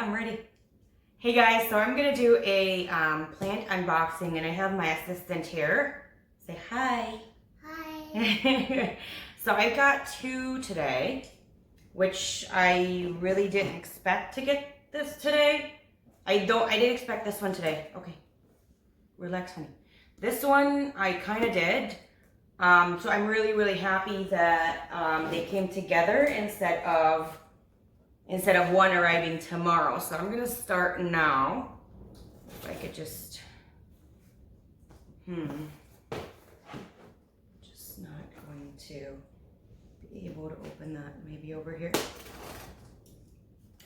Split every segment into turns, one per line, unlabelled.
I'm ready. Hey guys, so I'm gonna do a plant unboxing, and I have my assistant here. Say hi.
Hi.
So I got two today, which I really didn't expect to get this today. I didn't expect this one today. Okay, relax, honey. This one I kind of did. So I'm really happy that they came together instead of one arriving tomorrow. So I'm gonna start now. If I could just, just not going to be able to open that. Maybe over here.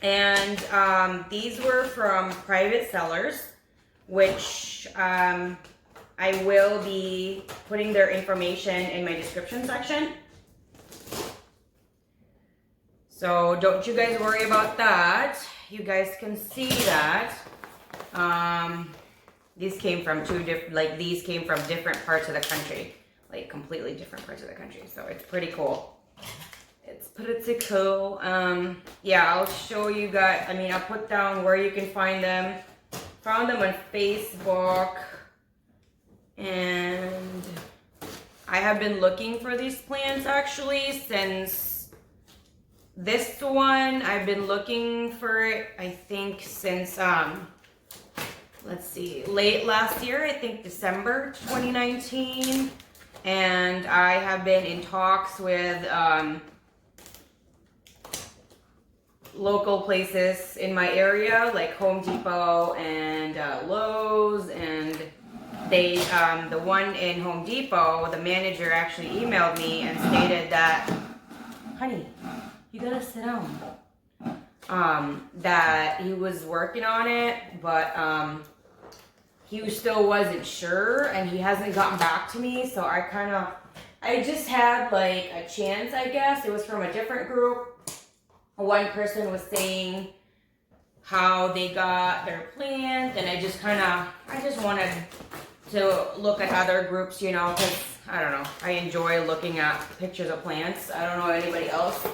And these were from private sellers, which I will be putting their information in my description section. So don't you guys worry about that. You guys can see that. These came from these came from different parts of the country, like completely different parts of the country. So it's pretty cool. It's pretty cool. Yeah, I'll show you guys. I mean, I'll put down where you can find them. Found them on Facebook. And I have been looking for these plants actually since this one. I've been looking for it, I think, since let's see, late last year, I think December 2019. And I have been in talks with local places in my area, like Home Depot and Lowe's, and they, the one in Home Depot, the manager actually emailed me and stated that, honey, you gotta sit down. That he was working on it, but he still wasn't sure, and he hasn't gotten back to me. So I just had like a chance, I guess. It was from a different group. One person was saying how they got their plant, and I just wanted to look at other groups, you know, because I don't know, I enjoy looking at pictures of plants. I don't know anybody else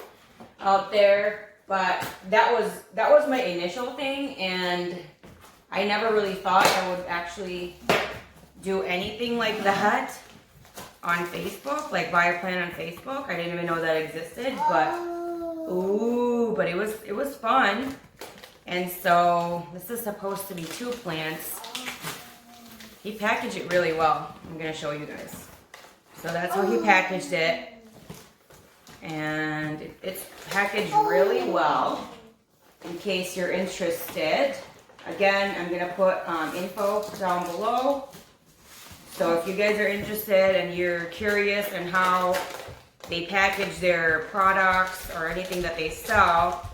out there, but that was my initial thing, and I never really thought I would actually do anything like that on Facebook, like buy a plant on Facebook. I didn't even know that existed, but but it was fun. And so this is supposed to be 2 plants. He packaged it really well. I'm gonna show you guys. So that's how he packaged it. And it's packaged really well in case you're interested. Again, I'm gonna put info down below. So if you guys are interested and you're curious on how they package their products or anything that they sell,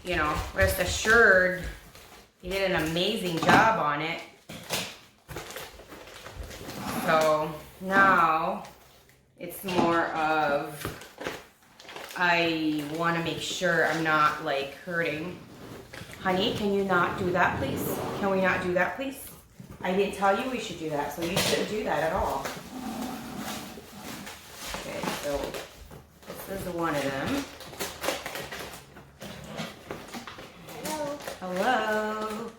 you know, rest assured, he did an amazing job on it. So now it's more of, I want to make sure I'm not like hurting. Honey, can you not do that, please? Can we not do that, please? I didn't tell you we should do that, so you shouldn't do that at all. Okay, so this is one of them. Hello.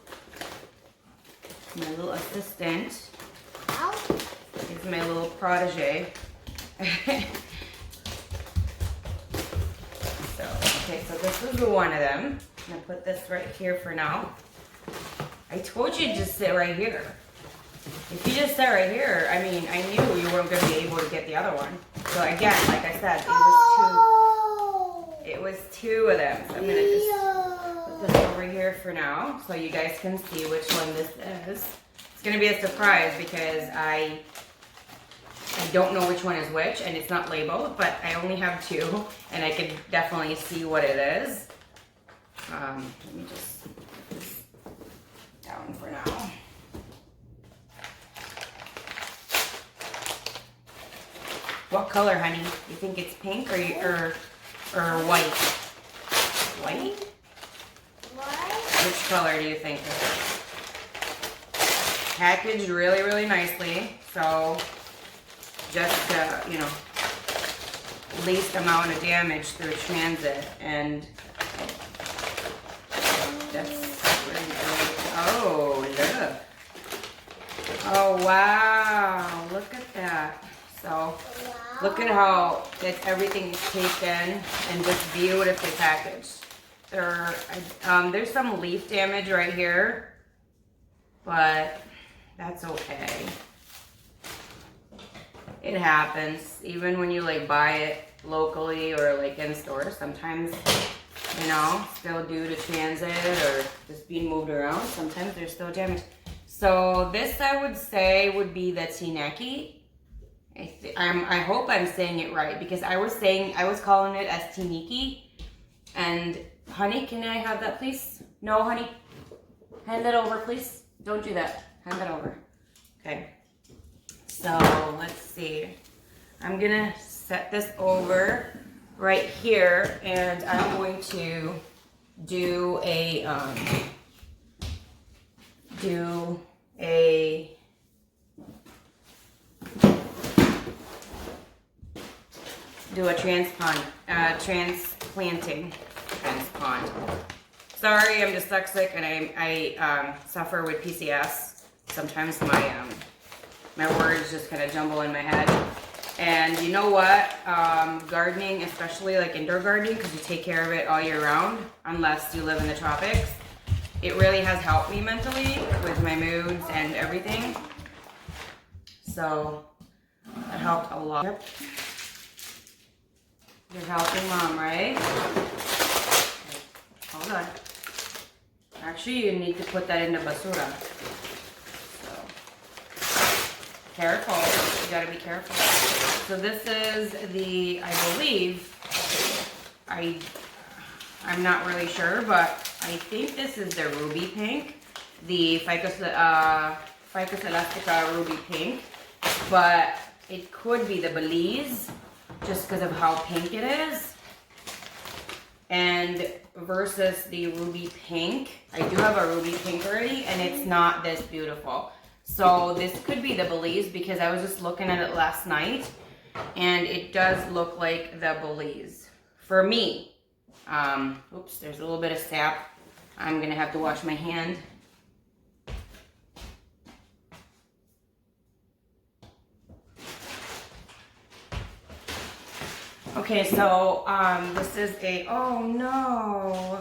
My little assistant. He's my little protege. So this is one of them. I'm gonna put this right here for now. I told you to just sit right here. If you just sat right here, I mean, I knew you weren't gonna be able to get the other one. So again, like I said, it was two of them. So I'm gonna just put this over here for now so you guys can see which one this is. It's gonna be a surprise because I don't know which one is which, and it's not labeled, but I only have 2, and I can definitely see what it is. Let me just put this down for now. What color, honey? You think it's pink or white? White?
What?
Which color do you think it is? Packaged really nicely, so just you know, least amount of damage through transit, and that's good. Oh, wow. Look at that. So, look at how everything is taken and just beautifully packaged. There's some leaf damage right here, but that's okay. It happens. Even when you like buy it locally or like in stores, sometimes, you know, still due to transit or just being moved around, sometimes there's still damage. So this I would say would be the Tineke. I hope I'm saying it right because I was calling it as Tineke. And honey, can I have that please? No, honey. Hand that over, please. Don't do that. Hand that over. Okay. So let's see. I'm gonna set this over right here, and I'm going to do a transplanting. Sorry, I'm dyslexic and I suffer with PCS. Sometimes my words just kind of jumble in my head. And you know what? Gardening, especially like indoor gardening, because you take care of it all year round, unless you live in the tropics, it really has helped me mentally with my moods and everything. So it helped a lot. Yep. You're helping mom, right? Hold on. Actually, you need to put that in the basura. So, careful. You gotta be careful. So this is the, I believe, I'm not really sure, but I think this is the ruby pink, the Ficus Elastica ruby pink, but it could be the Belize, just because of how pink it is. And versus the ruby pink, I do have a ruby pink already, and it's not this beautiful. So this could be the Belize because I was just looking at it last night, and it does look like the Belize for me. Oops, there's a little bit of sap. I'm gonna have to wash my hand. Okay, so this is oh no.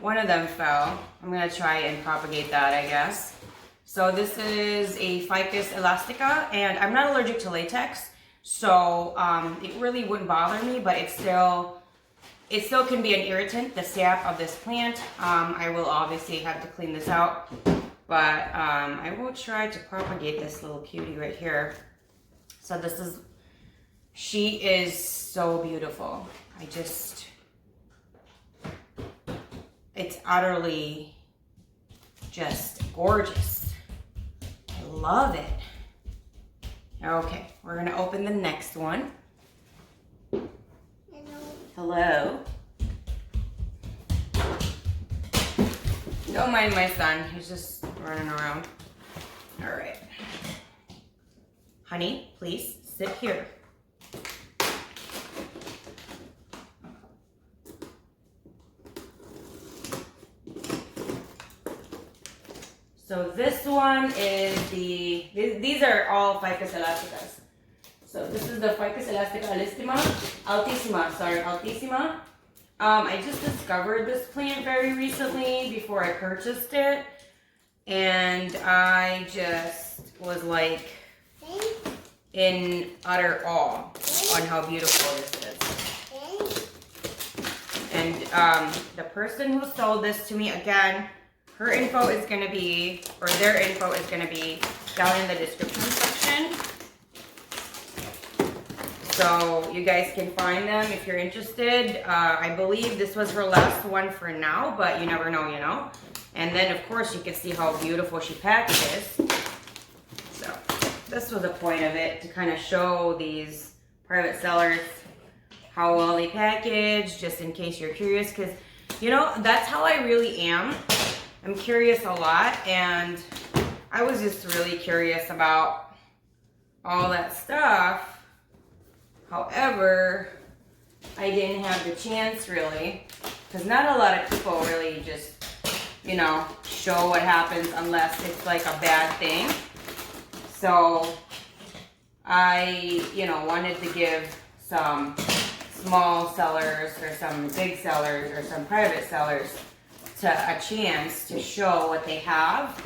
One of them fell. I'm gonna try and propagate that, I guess. So this is a Ficus Elastica, and I'm not allergic to latex, so it really wouldn't bother me, but it still can be an irritant, the sap of this plant. I will obviously have to clean this out, but I will try to propagate this little cutie right here. So she is so beautiful. It's utterly just gorgeous. I love it. Okay, we're gonna open the next one. Hello. Don't mind my son, he's just running around. All right. Honey, please sit here. So this one is these are all Ficus Elasticas. So this is the Ficus Elastica Altissima. I just discovered this plant very recently before I purchased it. And I just was like in utter awe on how beautiful this is. And the person who sold this to me, again, her info is going to be, or their info is going to be down in the description section. So you guys can find them if you're interested. I believe this was her last one for now, but you never know, you know. And then, of course, you can see how beautiful she packages. So this was the point of it, to kind of show these private sellers how well they package, just in case you're curious. Because, you know, that's how I really am. I'm curious a lot, and I was just really curious about all that stuff. However, I didn't have the chance really, because not a lot of people really just you know, show what happens unless it's like a bad thing. So I, you know, wanted to give some small sellers or some big sellers or some private sellers a chance to show what they have,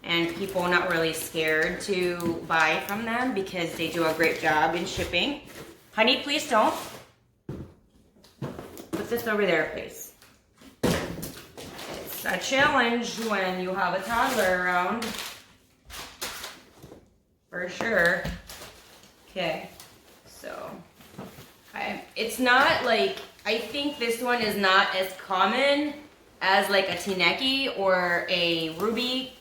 and people not really scared to buy from them because they do a great job in shipping. Honey, please don't. Put this over there, please. It's a challenge when you have a toddler around. For sure. Okay, so it's not like, I think this one is not as common as like a Tineke or a ruby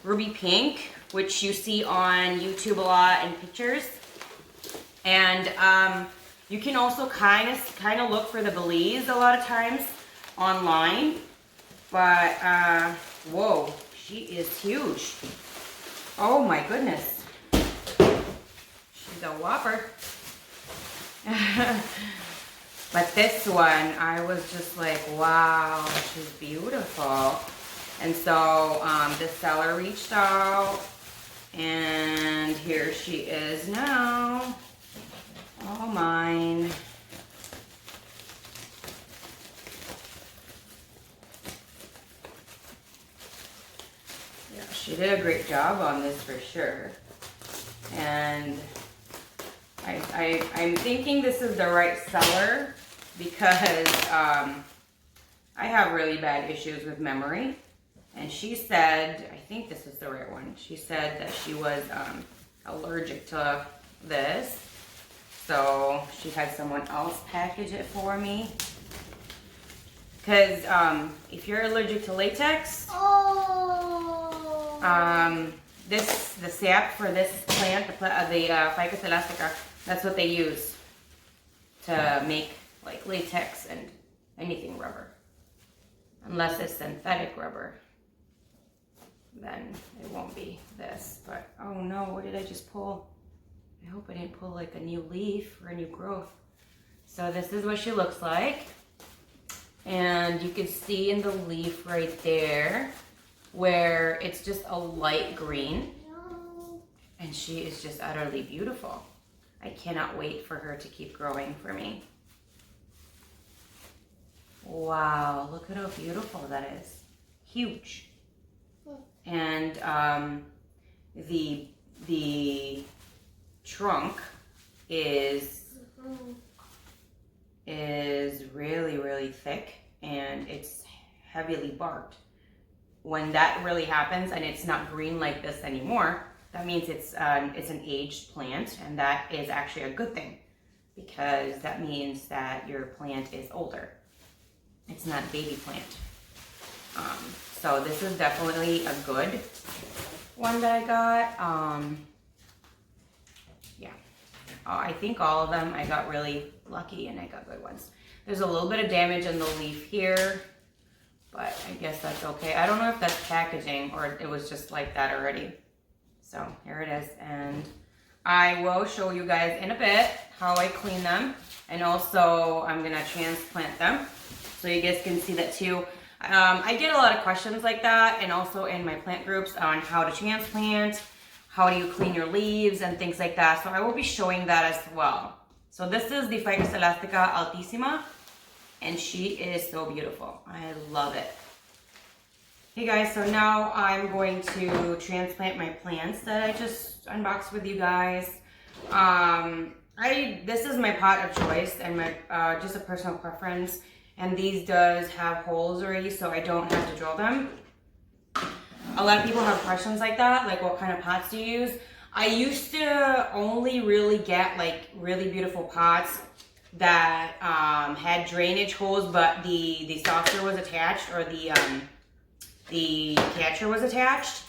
pink, which you see on YouTube a lot in pictures. And you can also kind of look for the Belize a lot of times online. But whoa, she is huge. Oh my goodness, she's a whopper. But this one, I was just like, wow, she's beautiful. And so the seller reached out, and here she is now. All mine. Yeah, she did a great job on this for sure. And I'm thinking this is the right seller because I have really bad issues with memory. And she said, I think this is the right one. She said that she was allergic to this. So she had someone else package it for me. Because if you're allergic to latex, the sap for this plant, the Ficus Elastica, that's what they use to make like latex and anything rubber. Unless it's synthetic rubber, then it won't be this. But oh no, what did I just pull? I hope I didn't pull like a new leaf or a new growth. So this is what she looks like. And you can see in the leaf right there where it's just a light green. And she is just utterly beautiful. I cannot wait for her to keep growing for me. Wow, look at how beautiful that is. Huge. And the trunk is really, really thick, and it's heavily barked. When that really happens and it's not green like this anymore, that means it's an aged plant, and that is actually a good thing because that means that your plant is older. It's not a baby plant. So this is definitely a good one that I got. Yeah. I think all of them I got really lucky and I got good ones. There's a little bit of damage in the leaf here, but I guess that's okay. I don't know if that's packaging or it was just like that already. So here it is, and I will show you guys in a bit how I clean them, and also I'm gonna transplant them so you guys can see that too. I get a lot of questions like that, and also in my plant groups on how to transplant, how do you clean your leaves and things like that. So I will be showing that as well. So this is the Ficus Elastica Altissima, and she is so beautiful. I love it. Hey guys, so now I'm going to transplant my plants that I just unboxed with you guys. This is my pot of choice and my just a personal preference. And these does have holes already, so I don't have to drill them. A lot of people have questions like that, like what kind of pots do you use? I used to only really get like really beautiful pots that had drainage holes, but the saucer was attached, or the catcher was attached.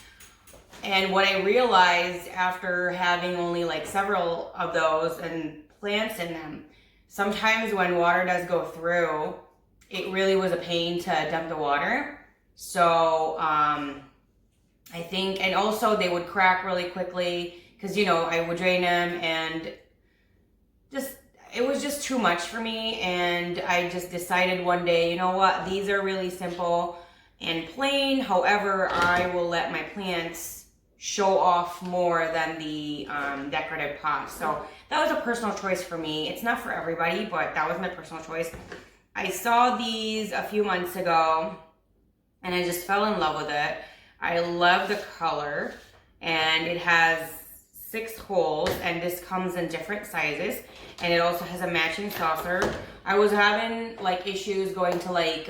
And what I realized after having only like several of those and plants in them, sometimes when water does go through, it really was a pain to dump the water. So I think, and also they would crack really quickly because, you know, I would drain them, and just, it was just too much for me. And I just decided one day, you know what, these are really simple. and plain. However, I will let my plants show off more than the decorative pots. So that was a personal choice for me. It's not for everybody, but that was my personal choice. I saw these a few months ago and I just fell in love with it. I love the color, and it has 6 holes, and this comes in different sizes, and it also has a matching saucer. I was having like issues going to like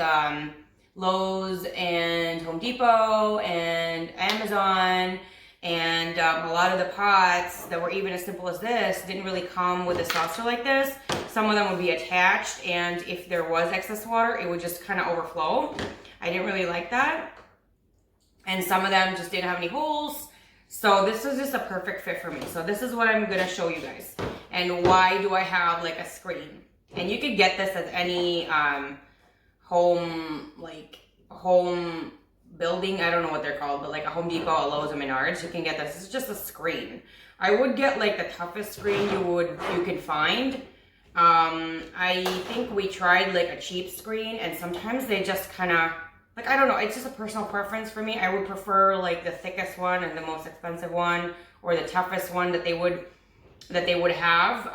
Lowe's and Home Depot and Amazon, and a lot of the pots that were even as simple as this didn't really come with a saucer like this. Some of them would be attached, and if there was excess water, it would just kind of overflow. I didn't really like that. And some of them just didn't have any holes. So this is just a perfect fit for me. So this is what I'm gonna show you guys. And why do I have like a screen? And you could get this at any home building, I don't know what they're called, but like a Home Depot, a Lowe's, or Menards, you can get this. It's just a screen. I would get like the toughest screen you can find. I think we tried like a cheap screen, and sometimes they just kind of, like, I don't know, it's just a personal preference for me. I would prefer like the thickest one and the most expensive one, or the toughest one that they would have.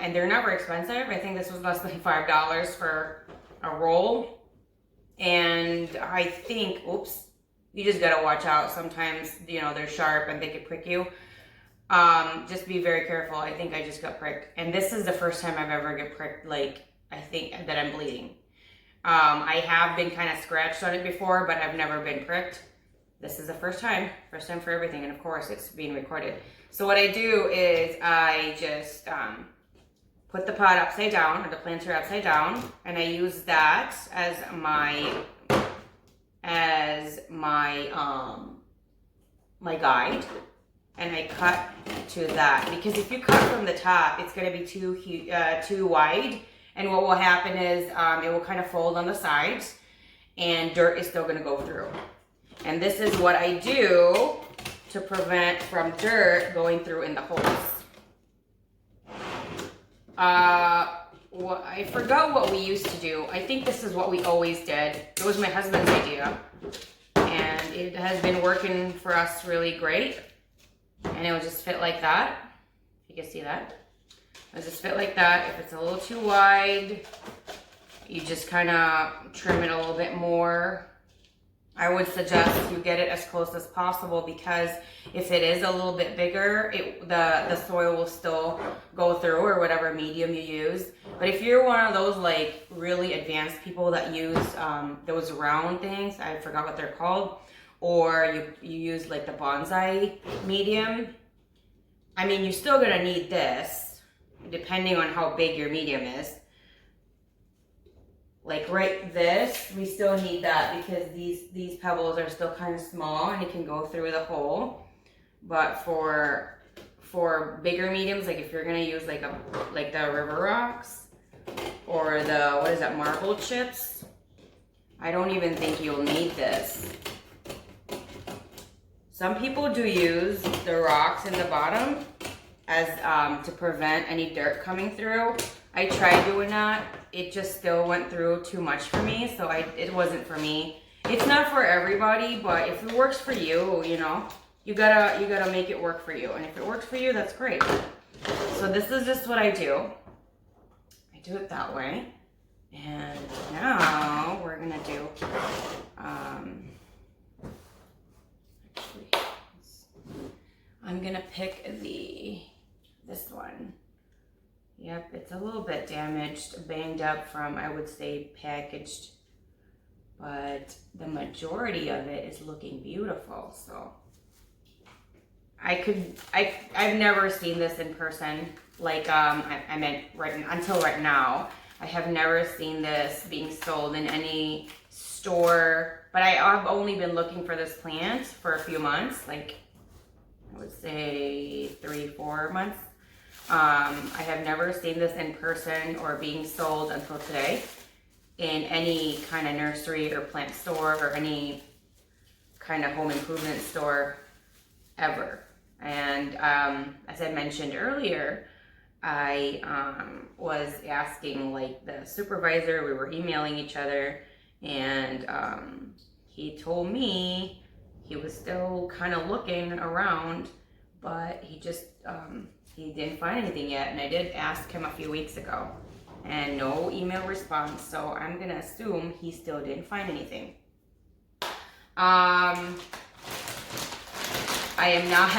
And they're not very expensive. I think this was less than $5 for a roll. And I think, oops, you just gotta watch out. Sometimes, you know, they're sharp and they could prick you. Just be very careful. I think I just got pricked. And this is the first time I've ever get pricked, like, I think that I'm bleeding. I have been kind of scratched on it before, but I've never been pricked. This is the first time for everything, and of course it's being recorded. So what I do is I just put the pot upside down, or the planter upside down, and I use that as my guide, and I cut to that, because if you cut from the top, it's going to be too wide. And what will happen is it will kind of fold on the sides, and dirt is still going to go through. And this is what I do to prevent from dirt going through in the holes. I forgot what we used to do. I think this is what we always did. It was my husband's idea, and it has been working for us really great. And it will just fit like that. You can see that. It'll just fit like that. If it's a little too wide, you just kind of trim it a little bit more. I would suggest you get it as close as possible, because if it is a little bit bigger, the soil will still go through, or whatever medium you use. But if you're one of those like really advanced people that use those round things, I forgot what they're called, or you use like the bonsai medium, I mean, you're still gonna need this, depending on how big your medium is. Like right this, we still need that, because these pebbles are still kind of small and it can go through the hole. But for bigger mediums, like if you're gonna use like the river rocks, or the, what is that, marble chips, I don't even think you'll need this. Some people do use the rocks in the bottom as to prevent any dirt coming through. I tried doing that. It just still went through too much for me, so it wasn't for me. It's not for everybody, but if it works for you, you know, you gotta make it work for you. And if it works for you, that's great. So this is just what I do. I do it that way. And now we're gonna do actually, I'm gonna pick this one. Yep, it's a little bit damaged, banged up from, I would say, packaged, but the majority of it is looking beautiful. So I've never seen this in person. Like I meant until right now, I have never seen this being sold in any store. But I've only been looking for this plant for a few months, like I would say 3-4 months. I have never seen this in person or being sold until today in any kind of nursery or plant store or any kind of home improvement store ever. And as I mentioned earlier, I was asking like the supervisor, we were emailing each other, and he told me he was still kind of looking around, but he just, he didn't find anything yet. And I did ask him a few weeks ago and no email response. So I'm going to assume he still didn't find anything. I am not,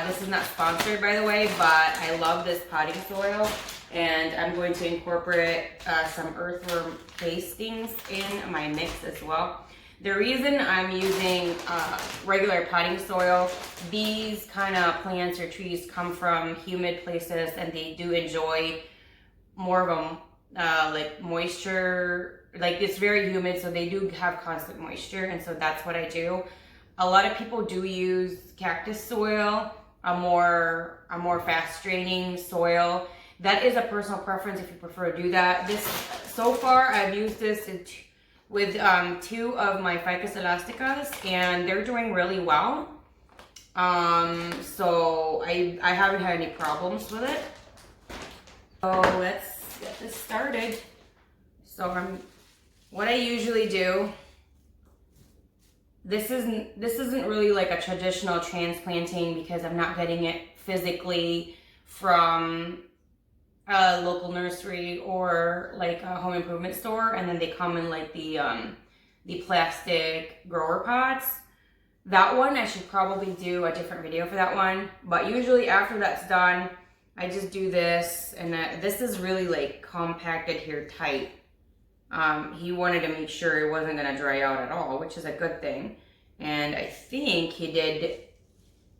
this is not sponsored by the way, but I love this potting soil. And I'm going to incorporate some earthworm pastings in my mix as well. The reason I'm using regular potting soil, these kind of plants or trees come from humid places and they do enjoy more of them like moisture, like it's very humid, so they do have constant moisture, and so that's what I do. A lot of people do use cactus soil, a more fast draining soil. That is a personal preference if you prefer to do that. This, so far, I've used this with 2 of my Ficus Elasticas, and they're doing really well. So I haven't had any problems with it. So let's get this started. So what I usually do, this isn't really like a traditional transplanting because I'm not getting it physically from a local nursery or like a home improvement store, and then they come in like the plastic grower pots. That one I should probably do a different video for that one, but usually after that's done I just do this, and this is really like compacted here tight. He wanted to make sure it wasn't going to dry out at all, which is a good thing, and I think he did,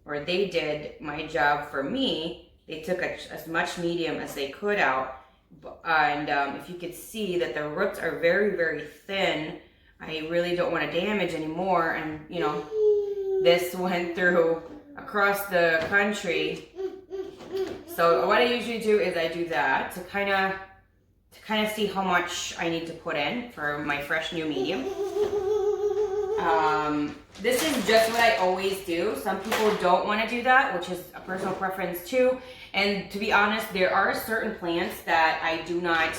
or they did my job for me. They took as much medium as they could out, and if you could see that the roots are very, very thin, I really don't want to damage anymore. And you know, this went through across the country. So what I usually do is I do that to kind of see how much I need to put in for my fresh new medium. This is just what I always do. Some people don't want to do that, which is a personal preference too. And to be honest, there are certain plants that I do not,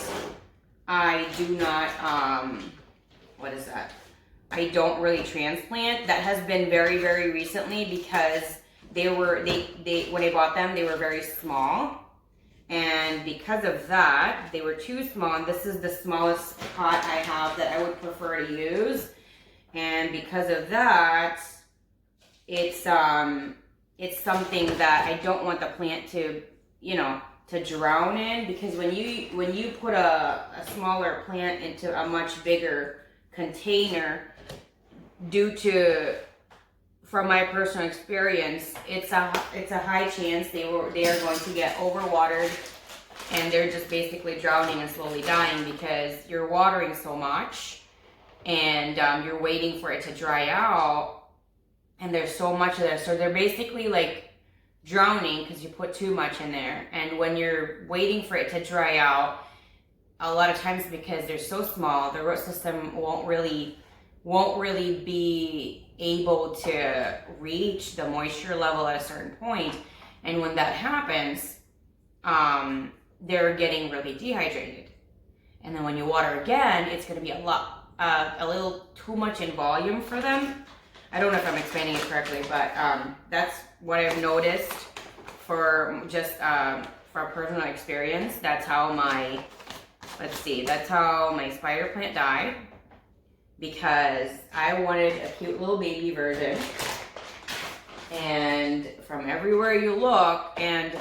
what is that? I don't really transplant. That has been very, very recently because they when I bought them, they were very small. And because of that, they were too small. And this is the smallest pot I have that I would prefer to use. And because of that, it's something that I don't want the plant to, you know, to drown in, because when you put a smaller plant into a much bigger container, from my personal experience, it's a high chance they are going to get overwatered, and they're just basically drowning and slowly dying because you're watering so much. And you're waiting for it to dry out, and there's so much of this, so they're basically like drowning because you put too much in there. And when you're waiting for it to dry out, a lot of times because they're so small, the root system won't really be able to reach the moisture level at a certain point. And when that happens, they're getting really dehydrated. And then when you water again, it's going to be a little too much in volume for them. I don't know if I'm explaining it correctly, but that's what I've noticed for just for personal experience. That's how my spider plant died, because I wanted a cute little baby version, and from everywhere you look, and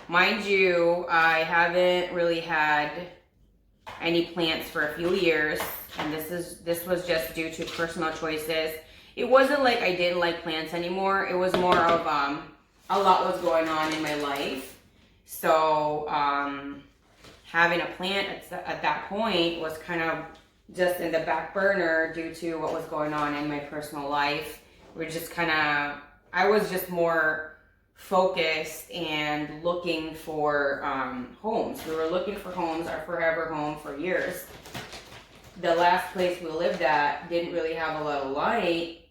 mind you, I haven't really had any plants for a few years, and this was just due to personal choices. It wasn't like I didn't like plants anymore. It was more of a lot was going on in my life. So having a plant at that point was kind of just in the back burner due to what was going on in my personal life. I was just more focused and looking for homes. We were looking for homes, our forever home, for years. The last place we lived at didn't really have a lot of light,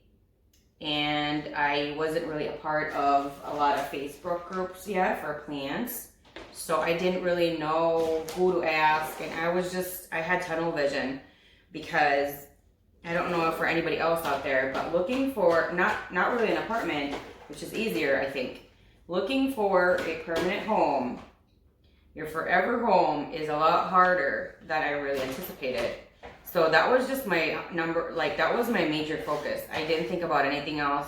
and I wasn't really a part of a lot of Facebook groups yet for plants, so I didn't really know who to ask, and I had tunnel vision because I don't know for anybody else out there, but looking for, not really an apartment, which is easier, I think. Looking for a permanent home, your forever home, is a lot harder than I really anticipated. So that was just my that was my major focus. I didn't think about anything else.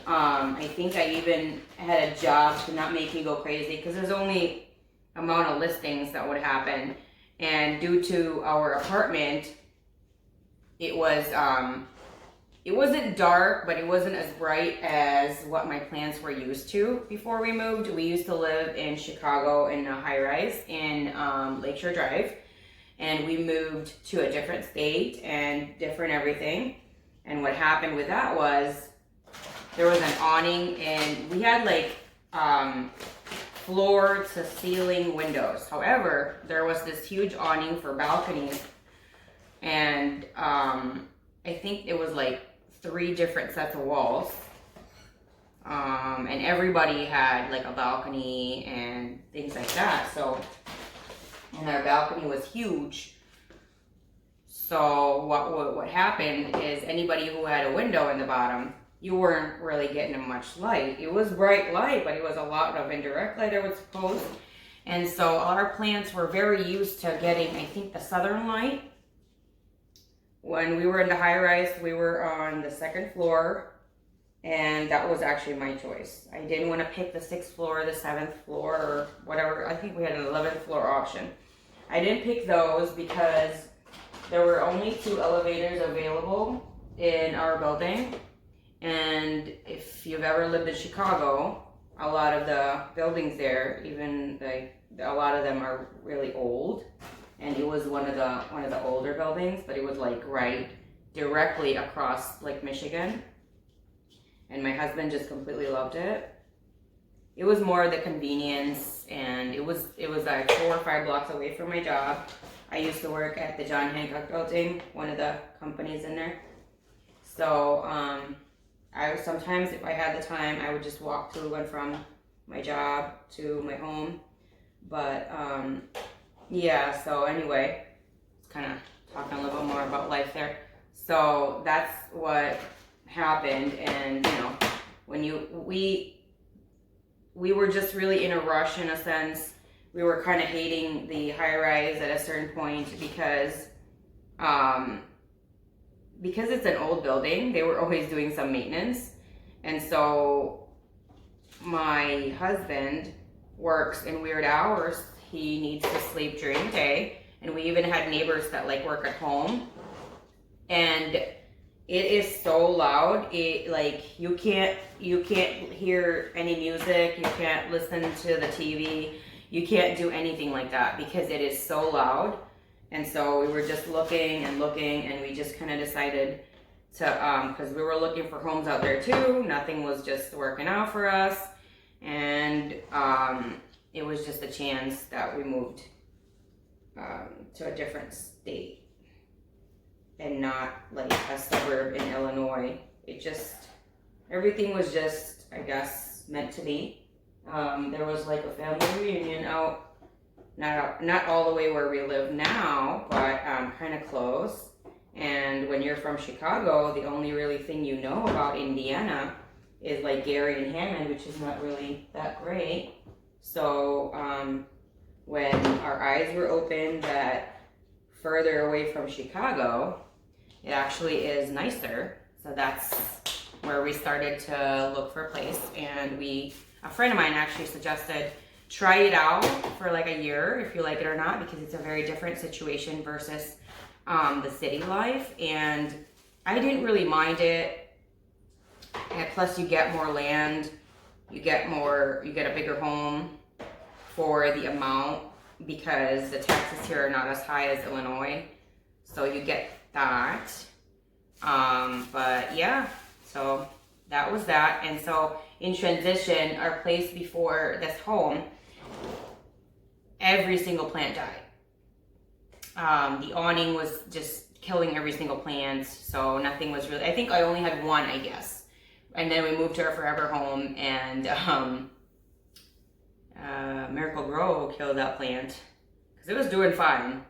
I think I even had a job to not make me go crazy because there's only amount of listings that would happen. And due to our apartment, it wasn't dark, but it wasn't as bright as what my plants were used to before we moved. We used to live in Chicago in a high-rise in Lakeshore Drive, and we moved to a different state and different everything. And what happened with that was there was an awning, and we had like floor to ceiling windows. However, there was this huge awning for balconies, and I think it was like 3 different sets of walls, and everybody had like a balcony and things like that. So, and our balcony was huge. So what happened is anybody who had a window in the bottom, you weren't really getting much light. It was bright light, but it was a lot of indirect light, I would suppose. And so our plants were very used to getting, I think, the southern light. When we were in the high rise, we were on the 2nd floor, and that was actually my choice. I didn't want to pick the 6th floor, the 7th floor, or whatever. I think we had an 11th floor option. I didn't pick those because there were only 2 elevators available in our building. And if you've ever lived in Chicago, a lot of the buildings there, even like a lot of them are really old. And it was one of the older buildings, but it was like right directly across Lake Michigan. And my husband just completely loved it. It was more the convenience, and it was like 4 or 5 blocks away from my job. I used to work at the John Hancock building, one of the companies in there. So I sometimes, if I had the time, I would just walk to and from my job to my home. But yeah, so anyway, kind of talking a little bit more about life there. So that's what happened, and you know, when we were just really in a rush in a sense. We were kind of hating the high rise at a certain point because it's an old building. They were always doing some maintenance, and so my husband works in weird hours. He needs to sleep during the day, and we even had neighbors that like work at home, and it is so loud. It like you can't hear any music, you can't listen to the TV, you can't do anything like that because it is so loud. And so we were just looking, and we just kind of decided to because we were looking for homes out there too. Nothing was just working out for us, and it was just a chance that we moved to a different state and not like a suburb in Illinois. It just, everything was just, I guess, meant to be. There was like a family reunion out, not all the way where we live now, but kind of close. And when you're from Chicago, the only really thing you know about Indiana is like Gary and Hammond, which is not really that great. So when our eyes were opened that further away from Chicago, it actually is nicer. So that's where we started to look for a place. And a friend of mine actually suggested try it out for like a year if you like it or not, because it's a very different situation versus the city life. And I didn't really mind it. And plus you get more land. You get a bigger home for the amount, because the taxes here are not as high as Illinois. So you get that. But yeah, so that was that. And so in transition, our place before this home, every single plant died. The awning was just killing every single plant. So nothing was really, I think I only had one, I guess. And then we moved to our forever home, and Miracle Grow killed that plant because it was doing fine.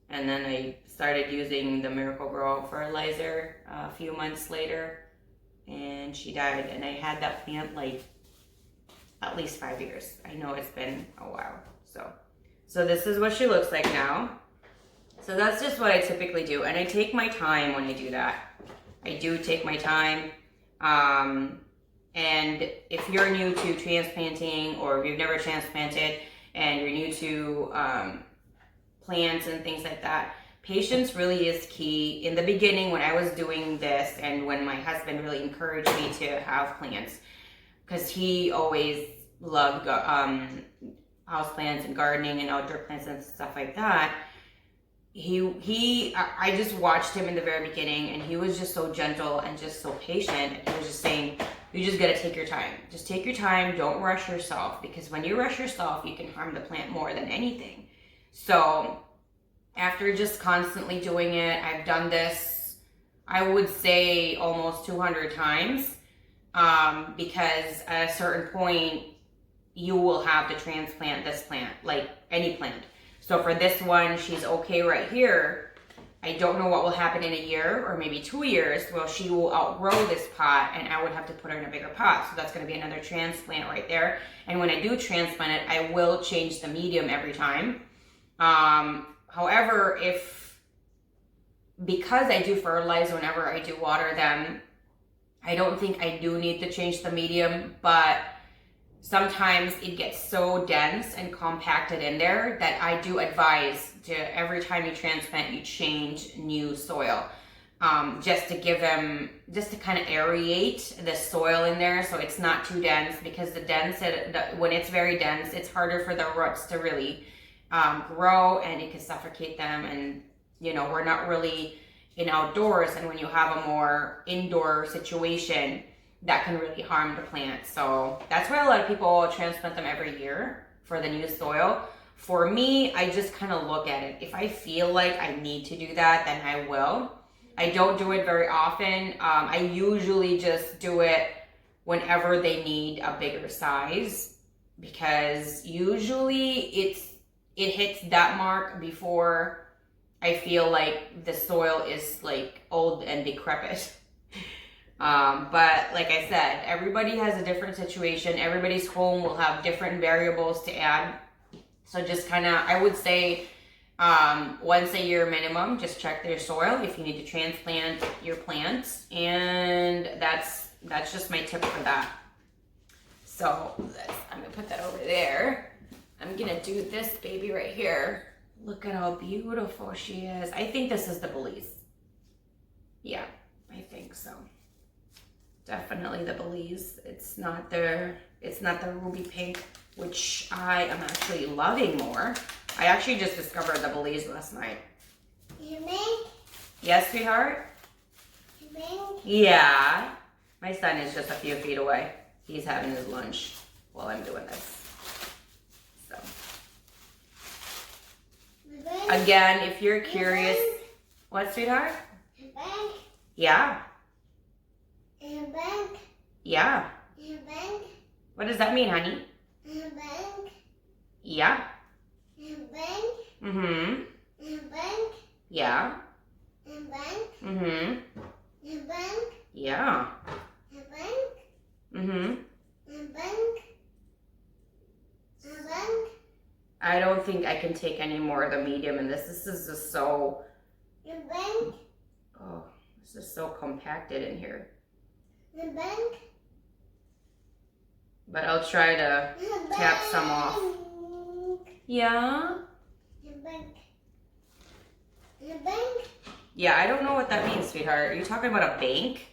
And then I started using the Miracle Grow fertilizer a few months later, and she died. And I had that plant like at least 5 years. I know it's been a while. So this is what she looks like now. So that's just what I typically do, and I take my time when I do that. I do take my time. And if you're new to transplanting, or if you've never transplanted and you're new to plants and things like that, patience really is key. In the beginning, when I was doing this, and when my husband really encouraged me to have plants, because he always loved house plants and gardening and outdoor plants and stuff like that, I just watched him in the very beginning, and he was just so gentle and just so patient. And he was just saying, you just got to take your time. Just take your time. Don't rush yourself, because when you rush yourself, you can harm the plant more than anything. So after just constantly doing it, I've done this, I would say almost 200 times, because at a certain point, you will have to transplant this plant, like any plant. So for this one, she's okay right here. I don't know what will happen in a year or maybe 2 years. Well, she will outgrow this pot, and I would have to put her in a bigger pot. So that's going to be another transplant right there. And when I do transplant it, I will change the medium every time. However, because I do fertilize whenever I do water them, I don't think I do need to change the medium, but sometimes it gets so dense and compacted in there that I do advise to every time you transplant, you change new soil, just to give them, just to kind of aerate the soil in there so it's not too dense, because when it's very dense, it's harder for the roots to really grow, and it can suffocate them. And we're not really in outdoors, and when you have a more indoor situation, that can really harm the plant. So that's why a lot of people transplant them every year for the new soil. For me, I just kind of look at it. If I feel like I need to do that, then I will. I don't do it very often. I usually just do it whenever they need a bigger size, because usually it hits that mark before I feel like the soil is like old and decrepit. But like I said, everybody has a different situation. Everybody's home will have different variables to add. So just kind of, I would say, once a year minimum, just check their soil if you need to transplant your plants. And that's just my tip for that. So I'm gonna put that over there. I'm gonna do this baby right here. Look at how beautiful she is. I think this is the Belize. Yeah, I think so. Definitely the Belize. It's not the ruby pink, which I am actually loving more. I actually just discovered the Belize last night.
You think?
Yes, sweetheart?
You think?
Yeah. My son is just a few feet away. He's having his lunch while I'm doing this. So. Again, if you're curious. What, sweetheart?
Bank.
Yeah.
In bank.
Yeah.
In bank.
What does that mean, honey?
In bank.
Yeah.
In bank.
Mm-hmm.
In bank.
Yeah.
In bank.
Mm-hmm.
In bank.
Yeah.
In bank.
Mm-hmm.
In bank. In bank.
I don't think I can take any more of the medium in this. This is just so...
In bank.
Oh, this is so compacted in here.
In bank.
But I'll try to tap some off. Yeah?
In bank. In bank.
Yeah, I don't know what that means, sweetheart. Are you talking about a bank?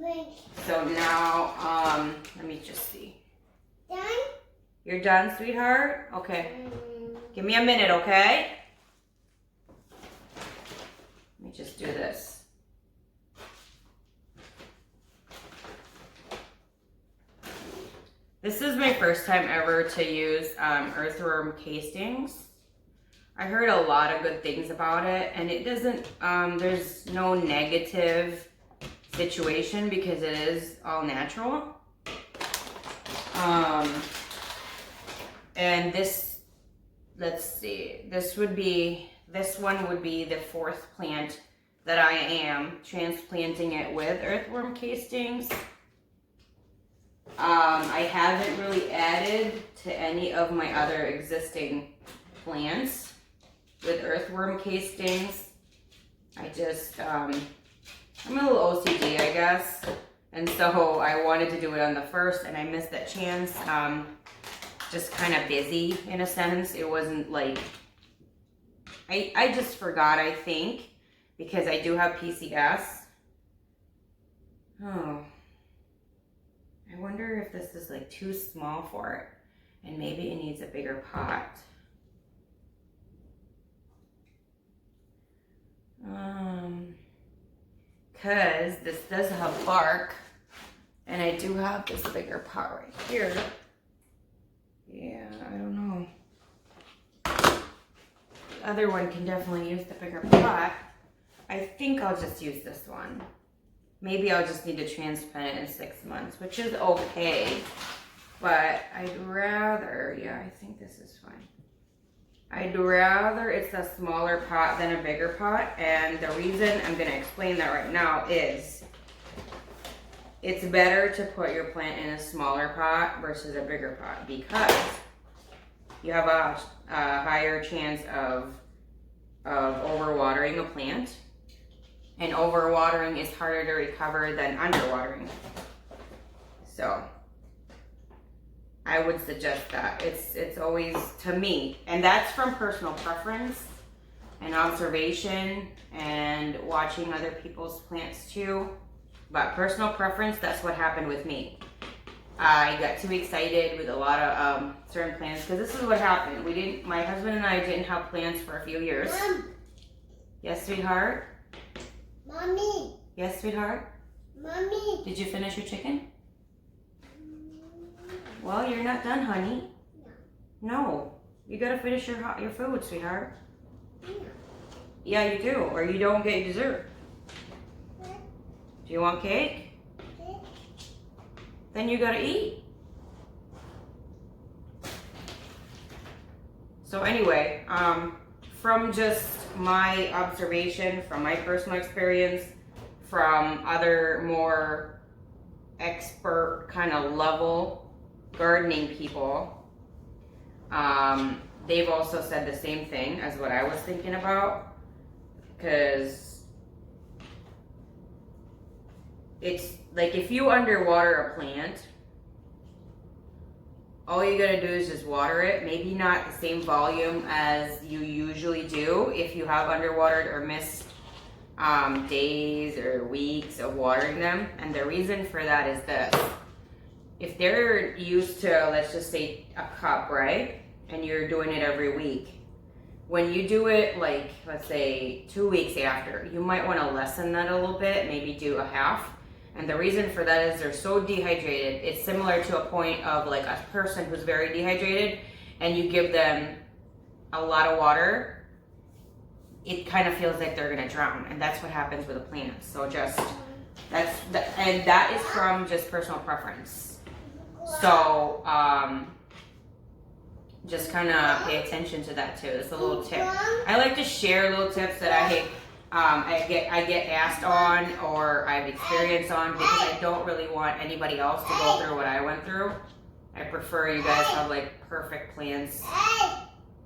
Bank.
So now, let me just see.
Done?
You're done, sweetheart? Okay. Give me a minute, okay? Let me just do this. This is my first time ever to use earthworm castings. I heard a lot of good things about it, and it doesn't, there's no negative situation because it is all natural. And this, let's see, this would be this one would be the 4th plant that I am transplanting it with earthworm castings. I haven't really added to any of my other existing plants with earthworm castings. I just, I'm a little OCD, I guess. And so I wanted to do it on the 1st and I missed that chance. Just kind of busy in a sense. It wasn't like, I just forgot, I think, because I do have PCS. Oh. I wonder if this is like too small for it and maybe it needs a bigger pot. Cause this does have bark and I do have this bigger pot right here. Yeah, I don't know. The other one can definitely use the bigger pot. I think I'll just use this one. Maybe I'll just need to transplant it in 6 months, which is okay. But I'd rather, yeah, I think this is fine. I'd rather it's a smaller pot than a bigger pot. And the reason I'm gonna explain that right now is it's better to put your plant in a smaller pot versus a bigger pot because you have a higher chance of overwatering a plant. And overwatering is harder to recover than underwatering. So I would suggest that. It's always, to me, and that's from personal preference and observation and watching other people's plants too. But personal preference, that's what happened with me. I got too excited with a lot of certain plants because this is what happened. My husband and I didn't have plants for a few years.
Mom.
Yes, sweetheart?
Mommy.
Yes, sweetheart?
Mommy.
Did you finish your chicken? Well, you're not done, honey. No. You gotta finish your food, sweetheart. Yeah, you do, or you don't get dessert. Do you want cake? Then you gotta eat. So anyway, from just my observation, from my personal experience, from other more expert kind of level gardening people, they've also said the same thing as what I was thinking about, because it's like if you underwater a plant, all you gotta do is just water it. Maybe not the same volume as you usually do if you have underwatered or missed days or weeks of watering them. And the reason for that is this. If they're used to, let's just say, a cup, right? And you're doing it every week. When you do it, like, let's say 2 weeks after, you might want to lessen that a little bit, maybe do a half. And the reason for that is they're so dehydrated. It's similar to a point of like a person who's very dehydrated and you give them a lot of water, it kind of feels like they're gonna drown. And that's what happens with a plant. So just, and that is from just personal preference. So just kind of pay attention to that too. It's a little tip. I like to share little tips that I get asked on or I've experienced on because I don't really want anybody else to go through what I went through. I prefer you guys have like perfect plans,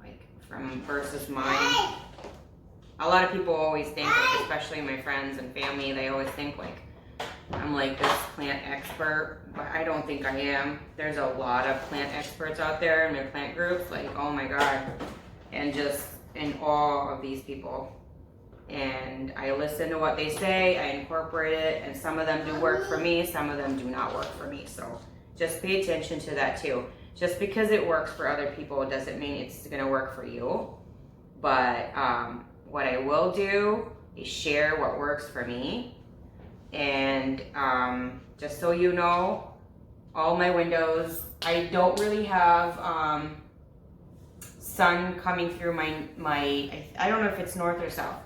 like from versus mine. A lot of people always think, like, especially my friends and family, they always think like I'm like this plant expert, but I don't think I am. There's a lot of plant experts out there in my plant groups, like, oh my God, and just in awe of these people. And I listen to what they say, I incorporate it, and some of them do work for me, some of them do not work for me. So just pay attention to that too. Just because it works for other people doesn't mean it's gonna work for you. But what I will do is share what works for me. And just so you know, all my windows, I don't really have sun coming through my I don't know if it's north or south.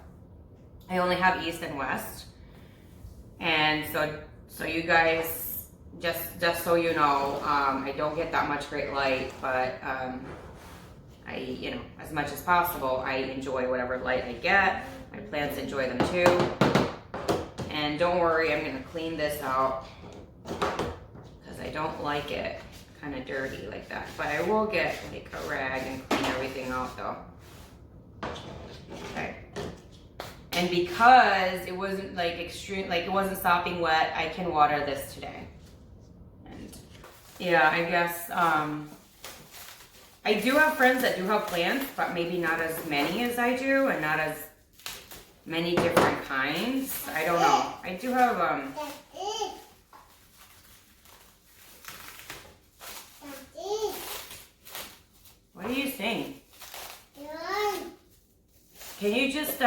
I only have east and west. And so you guys, just so you know, I don't get that much great light, but you know, as much as possible, I enjoy whatever light I get. My plants enjoy them too. And don't worry, I'm gonna clean this out because I don't like it kind of dirty like that. But I will get like a rag and clean everything out though. Okay. And because it wasn't like extreme, like it wasn't sopping wet, I can water this today. And yeah, I guess, I do have friends that do have plants, but maybe not as many as I do, and not as many different kinds. I don't know. I do have, what are you saying? Can you just,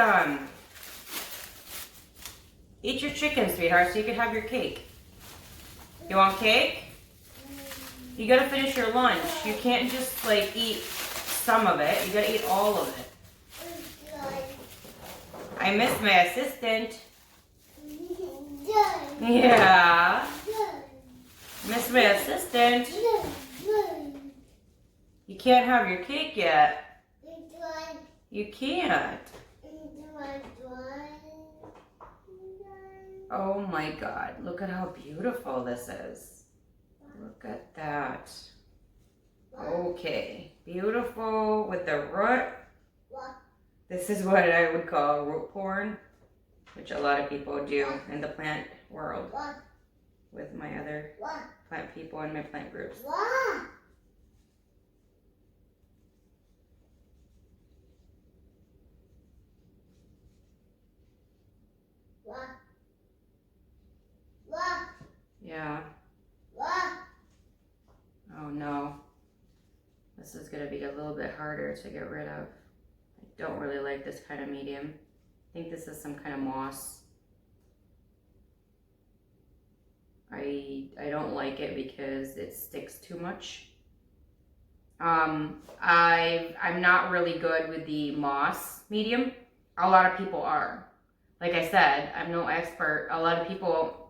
eat your chicken, sweetheart, so you can have your cake? You want cake? You gotta finish your lunch. You can't just like eat some of it. You gotta eat all of it. I miss my assistant. Yeah. Miss my assistant. You can't have your cake yet. You can't. Oh my God, look at how beautiful this is. Look at that. Okay, beautiful with the root. This is what I would call root porn, which a lot of people do in the plant world with my other plant people and my plant groups. Yeah. Oh no. This is going to be a little bit harder to get rid of. I don't really like this kind of medium. I think this is some kind of moss. I don't like it because it sticks too much. I'm not really good with the moss medium. A lot of people are. Like I said, I'm no expert. A lot of people,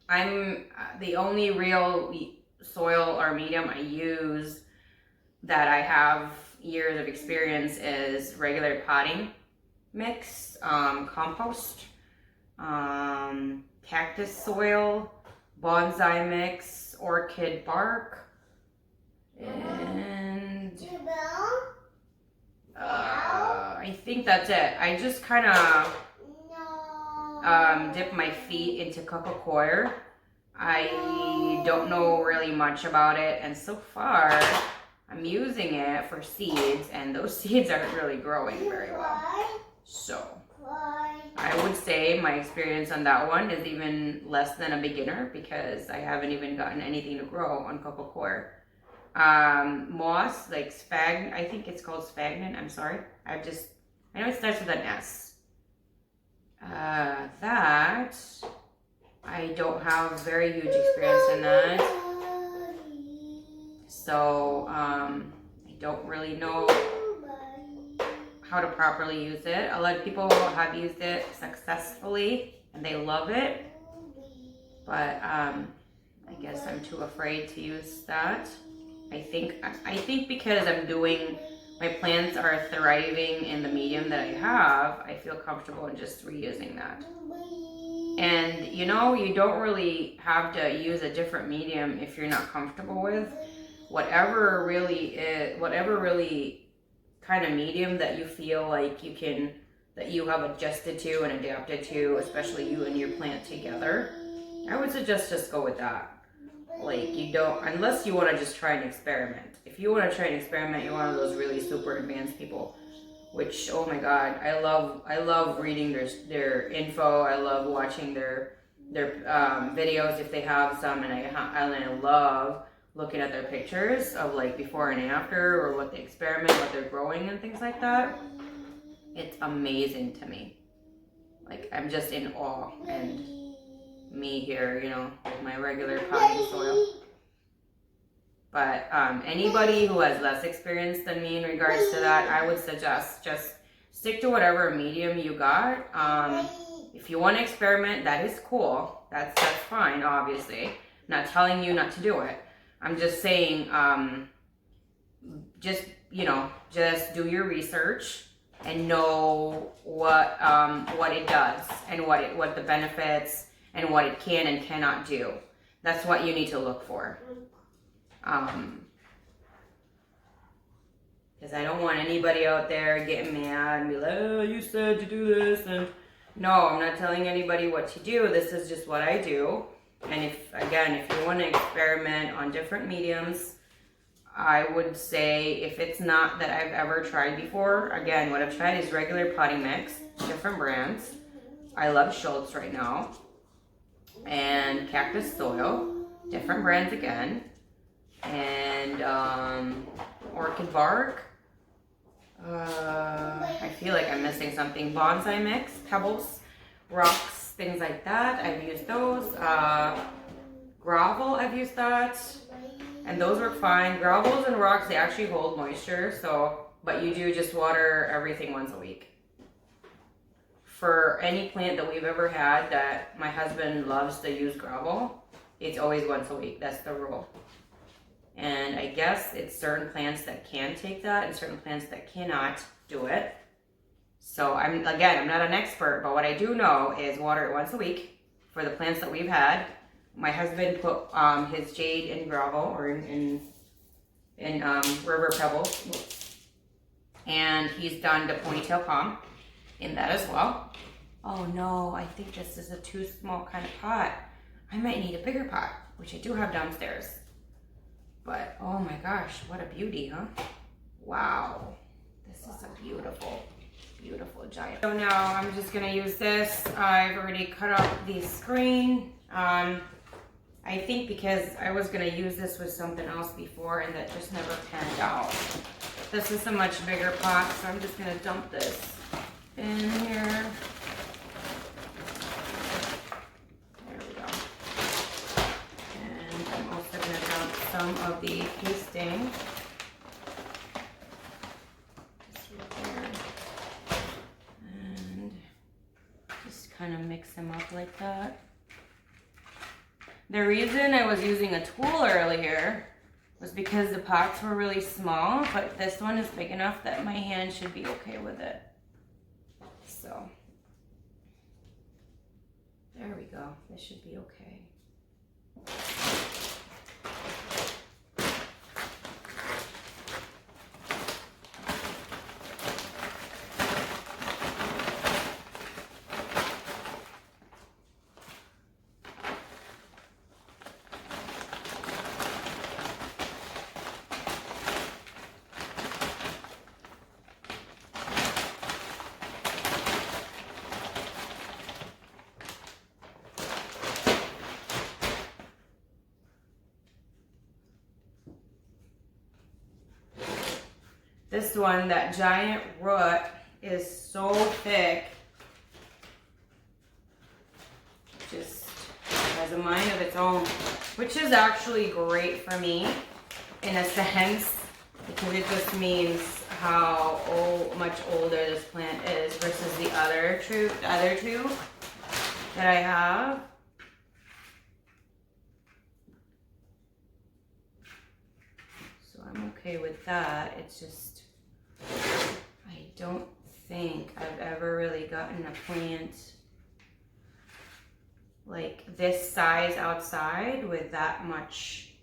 I'm the only real soil or medium I use that I have years of experience is regular potting mix, compost, cactus soil, bonsai mix, orchid bark, and I think that's it. I just kind of dip my feet into coco coir. I don't know really much about it, and so far I'm using it for seeds, and those seeds aren't really growing very well. So I would say my experience on that one is even less than a beginner because I haven't even gotten anything to grow on coco coir. Moss, like I think it's called sphagnum. I'm sorry. I know it starts with an S. That I don't have very huge experience in that. So, I don't really know how to properly use it. A lot of people have used it successfully and they love it. But, I guess I'm too afraid to use that. I think because my plants are thriving in the medium that I have, I feel comfortable in just reusing that. And you know, you don't really have to use a different medium if you're not comfortable with. Whatever really kind of medium that you feel like that you have adjusted to and adapted to, especially you and your plant together, I would suggest just go with that. Like unless you want to just try and experiment. If you want to try and experiment, you're one of those really super advanced people, which, oh my God, I love reading their info. I love watching their videos if they have some, and I love looking at their pictures of like before and after, or what they experiment, what they're growing and things like that. It's amazing to me. Like, I'm just in awe. And me here, you know, with my regular potting soil. But anybody who has less experience than me in regards to that, I would suggest just stick to whatever medium you got. If you want to experiment, that is cool. That's fine, obviously. I'm not telling you not to do it. I'm just saying, just you know, just do your research and know what it does and what the benefits and what it can and cannot do. That's what you need to look for. Because I don't want anybody out there getting mad and be like, oh, you said to do this. And no, I'm not telling anybody what to do. This is just what I do. And if you want to experiment on different mediums, I would say if it's not that I've ever tried before, again, what I've tried is regular potting mix, different brands. I love Schultz right now. And cactus soil, different brands again. And orchid bark. I feel like I'm missing something. Bonsai mix, pebbles, rocks, things like that. I've used those. Gravel, I've used that. And those work fine. Gravels and rocks, they actually hold moisture. But you do just water everything once a week. For any plant that we've ever had that my husband loves to use gravel, it's always once a week. That's the rule. And I guess it's certain plants that can take that and certain plants that cannot do it. So I'm not an expert, but what I do know is water it once a week for the plants that we've had. My husband put his jade in gravel or in river pebbles. And he's done the ponytail palm in that as well. Oh no, I think this is a too small kind of pot. I might need a bigger pot, which I do have downstairs. But oh my gosh, what a beauty, huh? Wow, this is a beautiful, beautiful giant. So now I'm just gonna use this. I've already cut off the screen. I think because I was gonna use this with something else before and that just never panned out. This is a much bigger pot, so I'm just gonna dump this in here. There we go. And I'm also gonna dump some of the pasting. Just right there. And just kind of mix them up like that. The reason I was using a tool earlier was because the pots were really small, but this one is big enough that my hand should be okay with it. So, there we go. This should be okay. This one, that giant root, is so thick. Just has a mind of its own, which is actually great for me in a sense, because it just means how much older this plant is versus the other two that I have. So I'm okay with that. It's just, I don't think I've ever really gotten a plant like this size outside with that much,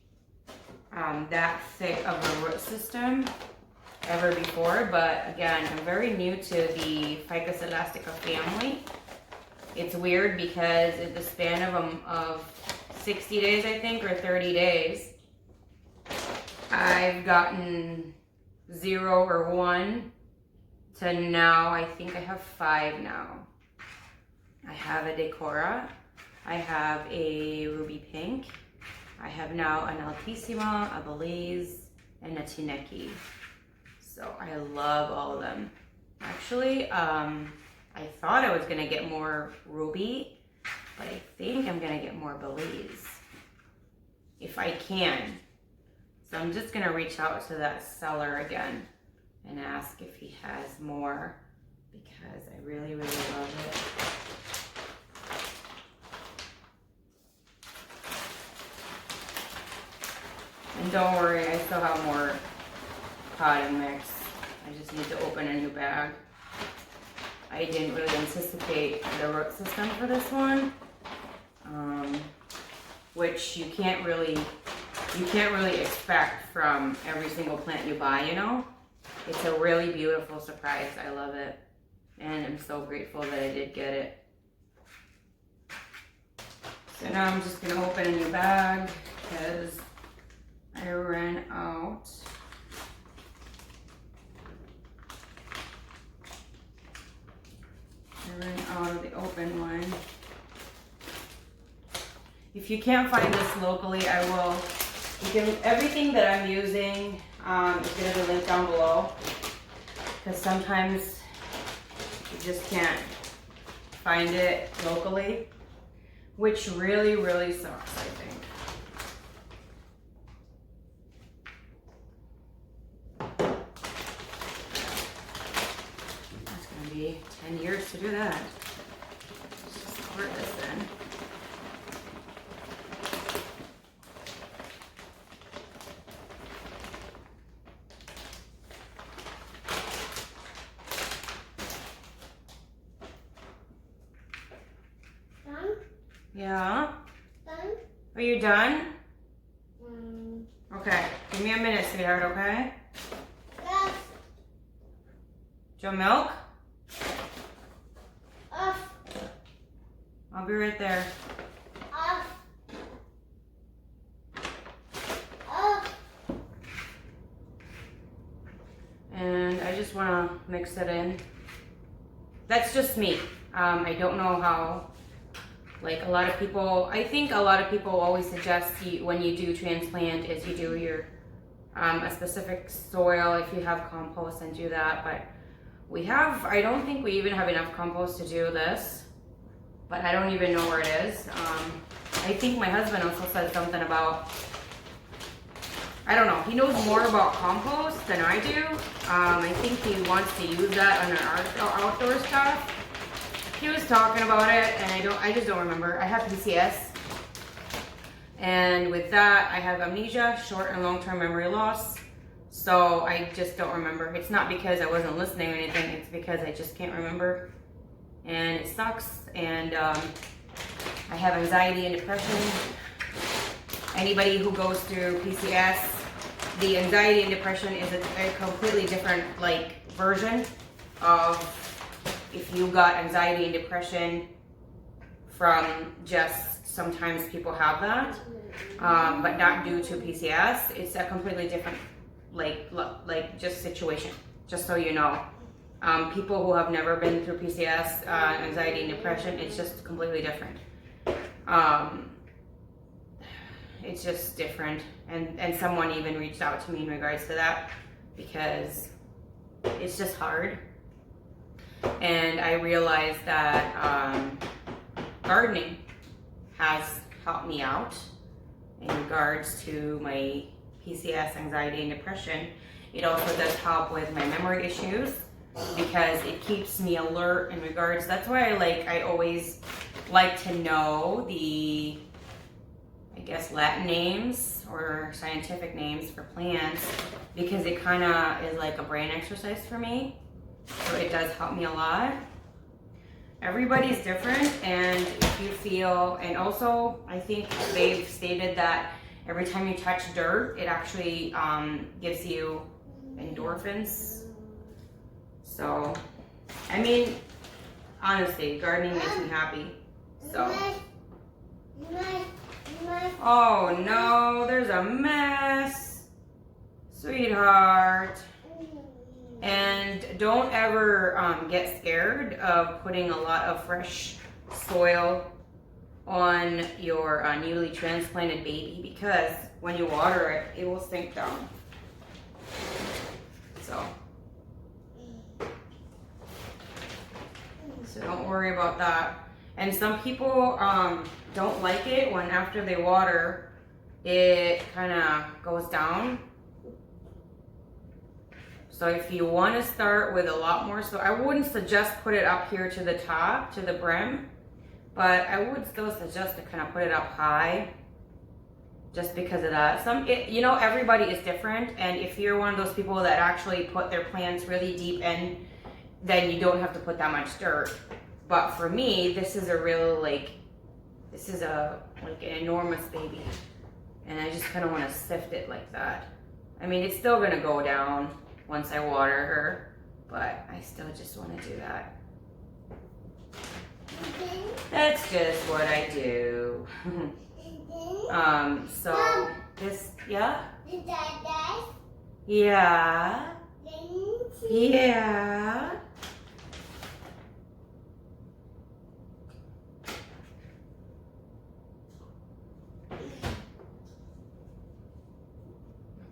that thick of a root system ever before. But again, I'm very new to the Ficus Elastica family. It's weird because in the span of 60 days, I think, or 30 days, I've gotten 0 or 1 to now I think I have 5 now. I have a Decora, I have a Ruby Pink, I have now an Altissima, a Belize, and a Tineke. So I love all of them. Actually, I thought I was gonna get more Ruby, but I think I'm gonna get more Belize, if I can. So I'm just gonna reach out to that seller again and ask if he has more, because I really, really love it. And don't worry, I still have more potting mix. I just need to open a new bag. I didn't really anticipate the root system for this one, which you can't really expect from every single plant you buy, you know? It's a really beautiful surprise. I love it. And I'm so grateful that I did get it. So now I'm just gonna open a new bag because I ran out. I ran out of the open one. If you can't find this locally, I will. Everything that I'm using is going to be linked down below. Because sometimes you just can't find it locally, which really, really sucks, I think. That's going to be 10 years to do that. Let's just sort this in. Yeah?
Done?
Are you done? Okay. Give me a minute, sweetheart, okay?
Yes.
Joe, milk?
Off.
I'll be right there.
Off. Off.
And I just want to mix it in. That's just me. I don't know how. Like a lot of people, I think a lot of people always suggest when you do transplant is you do your a specific soil if you have compost and do that. But I don't think we even have enough compost to do this. But I don't even know where it is. I think my husband also said something about, I don't know, he knows more about compost than I do. I think he wants to use that on our outdoor stuff. He was talking about it, and I just don't remember. I have PCS, and with that, I have amnesia, short and long-term memory loss. So I just don't remember. It's not because I wasn't listening or anything. It's because I just can't remember, and it sucks. And I have anxiety and depression. Anybody who goes through PCS, the anxiety and depression is a completely different version of. If you got anxiety and depression from just, sometimes people have that, but not due to PCS, it's a completely different, just situation, just so you know. People who have never been through PCS, anxiety and depression, it's just completely different. It's just different, and someone even reached out to me in regards to that, because it's just hard. And I realized that gardening has helped me out in regards to my PCS, anxiety, and depression. It also does help with my memory issues because it keeps me alert in regards. That's why I always like to know the, I guess, Latin names or scientific names for plants, because it kind of is like a brain exercise for me. So it does help me a lot. Everybody's different, and if you feel, and also I think they've stated that every time you touch dirt, it actually gives you endorphins. So, I mean, honestly, gardening makes me happy. So. Oh no, there's a mess. Sweetheart. And don't ever get scared of putting a lot of fresh soil on your newly transplanted baby, because when you water it, it will sink down. So don't worry about that. And some people don't like it when after they water, it kind of goes down. So if you want to start with a lot more, so I wouldn't suggest put it up here to the top, to the brim, but I would still suggest to kind of put it up high, just because of that. You know, everybody is different, and if you're one of those people that actually put their plants really deep in, then you don't have to put that much dirt. But for me, this is a real, like, this is an enormous baby, and I just kind of want to sift it like that. I mean, it's still gonna go down once I water her, but I still just want to do that. That's just what I do. So this, yeah? Yeah. Yeah.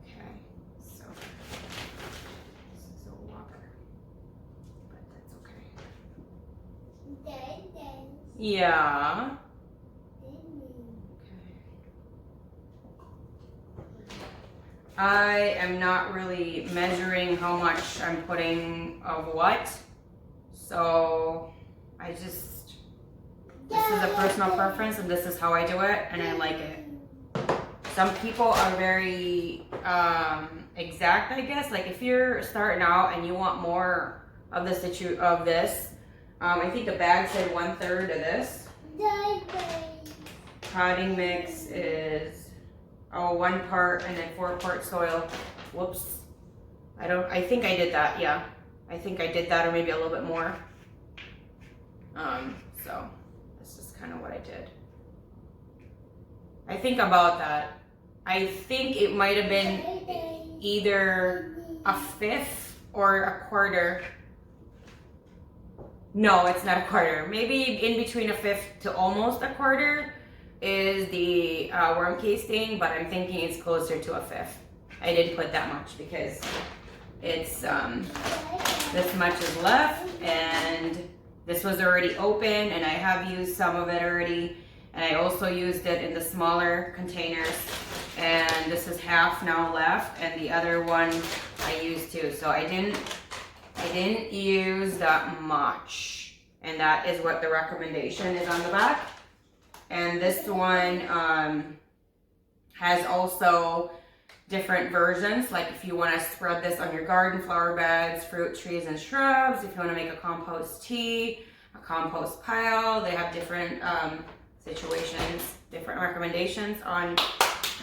Okay, so this is a walker, but that's okay. Yeah. I am not really measuring how much I'm putting of what, so this is a personal preference, and this is how I do it, and I like it. Some people are very exact, I guess. Like if you're starting out and you want more of this, I think the bag said 1/3 of this. Potting mix is 1 part and then 4 parts soil. Whoops. I think I did that, yeah. I think I did that, or maybe a little bit more. So this is kind of what I did. I think about that. I think it might have been either a 1/5 or a 1/4. No, it's not a 1/4. Maybe in between a 1/5 to almost a 1/4 is the worm casing, but I'm thinking it's closer to a 1/5. I didn't put that much because it's this much is left, and this was already open, and I have used some of it already, and I also used it in the smaller containers, and this is half now left, and the other one I used too. So I didn't use that much, and that is what the recommendation is on the back. And this one has also different versions, like if you want to spread this on your garden, flower beds, fruit trees and shrubs, if you want to make a compost tea, a compost pile. They have different situations, different recommendations on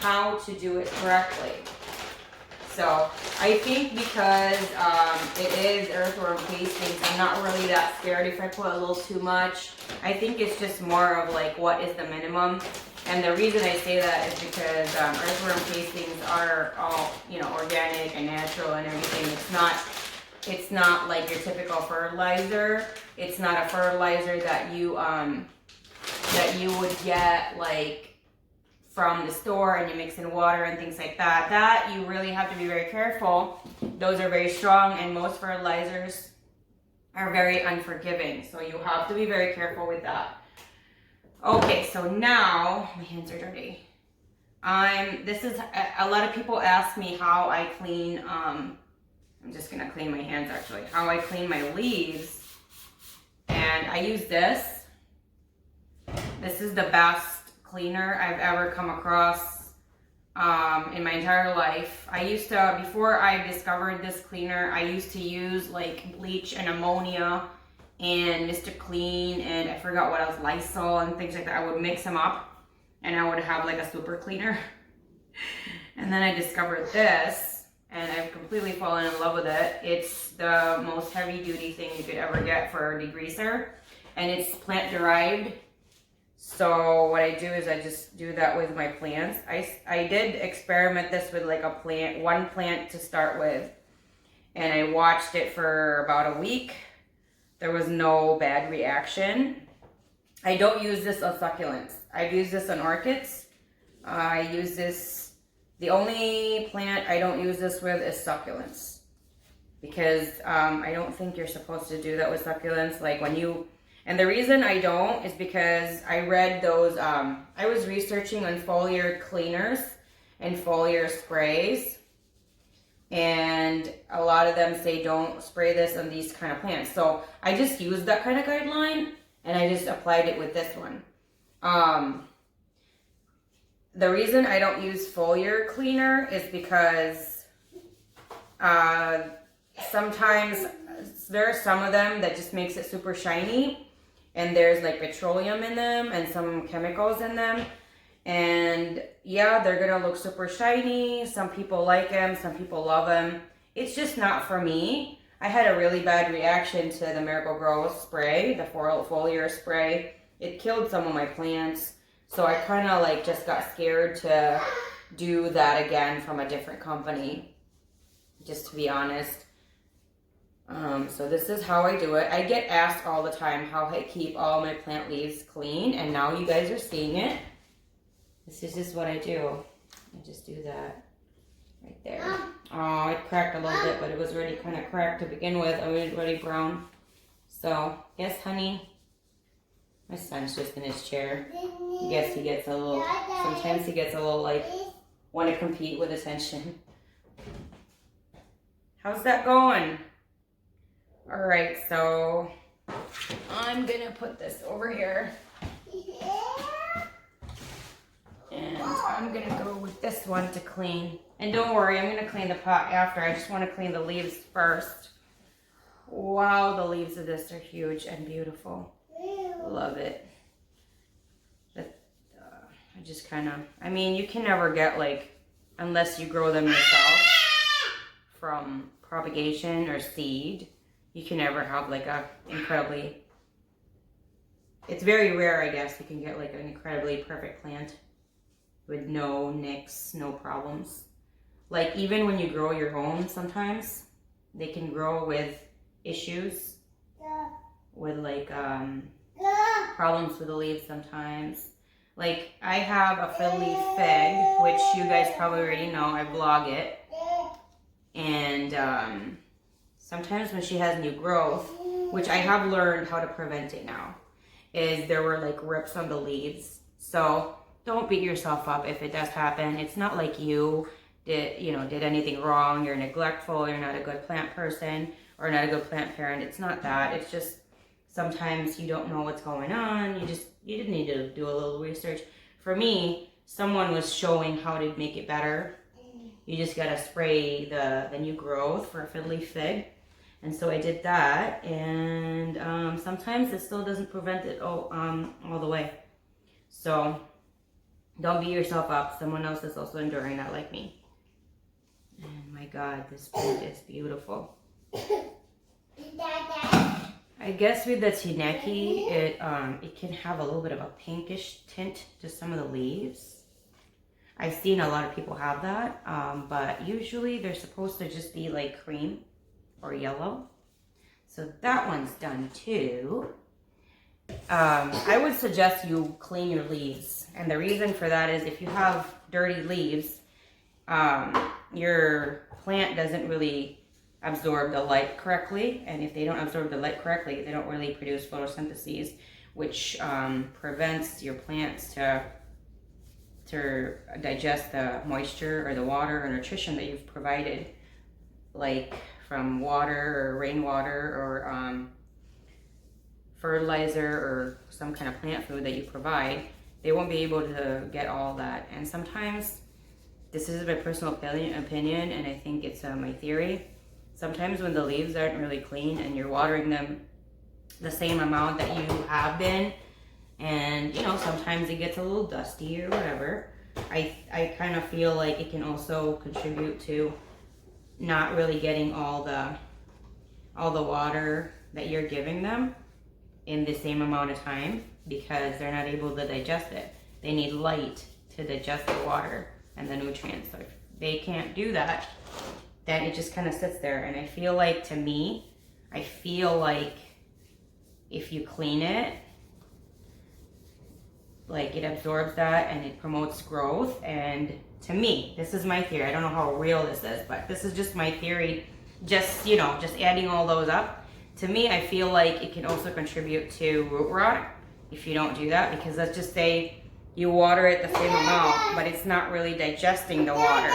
how to do it correctly. So I think because it is earthworm casings, I'm not really that scared if I put a little too much. I think it's just more of like what is the minimum. And the reason I say that is because earthworm casings are all, you know, organic and natural and everything. It's not like your typical fertilizer. It's not a fertilizer that you would get like from the store and you mix in water and things like that. That you really have to be very careful. Those are very strong, and most fertilizers are very unforgiving. So you have to be very careful with that. Okay, so now my hands are dirty. This is a lot of people ask me how I clean. I'm just gonna clean my hands actually. How I clean my leaves, and I use this. This is the best cleaner I've ever come across in my entire life. I used to, before I discovered this cleaner, I used to use like bleach and ammonia and Mr. Clean, and I forgot what else, Lysol and things like that. I would mix them up and I would have like a super cleaner. And then I discovered this, and I've completely fallen in love with it. It's the most heavy duty thing you could ever get for a degreaser, and it's plant derived. So what I do is I just do that with my plants. I did experiment this with like one plant to start with, and I watched it for about a week. There was no bad reaction. I don't use this on succulents. I've used this on orchids. I use this, the only plant I don't use this with is succulents, because I don't think you're supposed to do that with succulents. Like when you, and the reason I don't is because I read those, I was researching on foliar cleaners and foliar sprays, and a lot of them say don't spray this on these kind of plants. So I just used that kind of guideline, and I just applied it with this one. the reason I don't use foliar cleaner is because sometimes there are some of them that just makes it super shiny, and there's like petroleum in them and some chemicals in them, and yeah, they're gonna look super shiny. Some people like them, some people love them. It's just not for me. I had a really bad reaction to the Miracle-Gro spray, the foliar spray. It killed some of my plants, so I kind of like just got scared to do that again from a different company, just to be honest. So this is how I do it. I get asked all the time how I keep all my plant leaves clean, and now you guys are seeing it. This is just what I do. I just do that right there. Oh, it cracked a little bit, but it was already kind of cracked to begin with. I was already brown. So, yes, honey. My son's just in his chair. I guess he gets a little, sometimes he gets a little like, want to compete with attention. How's that going? All right, so I'm gonna put this over here. And I'm gonna go with this one to clean. And don't worry, I'm gonna clean the pot after. I just wanna clean the leaves first. Wow, the leaves of this are huge and beautiful. Love it. I just I mean, you can never get like, unless you grow them yourself from propagation or seed, you can never have like a incredibly, it's very rare, I guess, you can get like an incredibly perfect plant with no nicks, no problems. Like even when you grow your own, sometimes they can grow with issues, with like problems with the leaves sometimes. Like I have a fiddle leaf fig, which you guys probably already know, I vlog it. And sometimes when she has new growth, which I have learned how to prevent it now, is there were like rips on the leaves. So don't beat yourself up if it does happen. It's not like you did anything wrong. You're neglectful. You're not a good plant person or not a good plant parent. It's not that. It's just sometimes you don't know what's going on. You just need to do a little research. For me, someone was showing how to make it better. You just gotta spray the new growth for a fiddle leaf fig. And so I did that, and sometimes it still doesn't prevent it all the way. So don't beat yourself up. Someone else is also enduring that like me. And my God, this plant is beautiful. I guess with the Tineke, it can have a little bit of a pinkish tint to some of the leaves. I've seen a lot of people have that, but usually they're supposed to just be like cream or yellow. So that one's done too. I would suggest you clean your leaves. And the reason for that is if you have dirty leaves, your plant doesn't really absorb the light correctly. And if they don't absorb the light correctly, they don't really produce photosynthesis, which prevents your plants to digest the moisture or the water or nutrition that you've provided, like from water or rainwater or fertilizer or some kind of plant food that you provide. They won't be able to get all that. And sometimes, this is my personal opinion, and I think it's my theory, sometimes when the leaves aren't really clean and you're watering them the same amount that you have been, and sometimes it gets a little dusty or whatever, I kind of feel like it can also contribute to not really getting all the water that you're giving them in the same amount of time, because they're not able to digest it. They need light to digest the water and the nutrients. So if they can't do that, then it just kind of sits there. And I feel like, to me, if you clean it, like it absorbs that and it promotes growth. And to me, this is my theory. I don't know how real this is, but this is just my theory. Just adding all those up. To me, I feel like it can also contribute to root rot if you don't do that, because let's just say you water it the same amount, but it's not really digesting the water.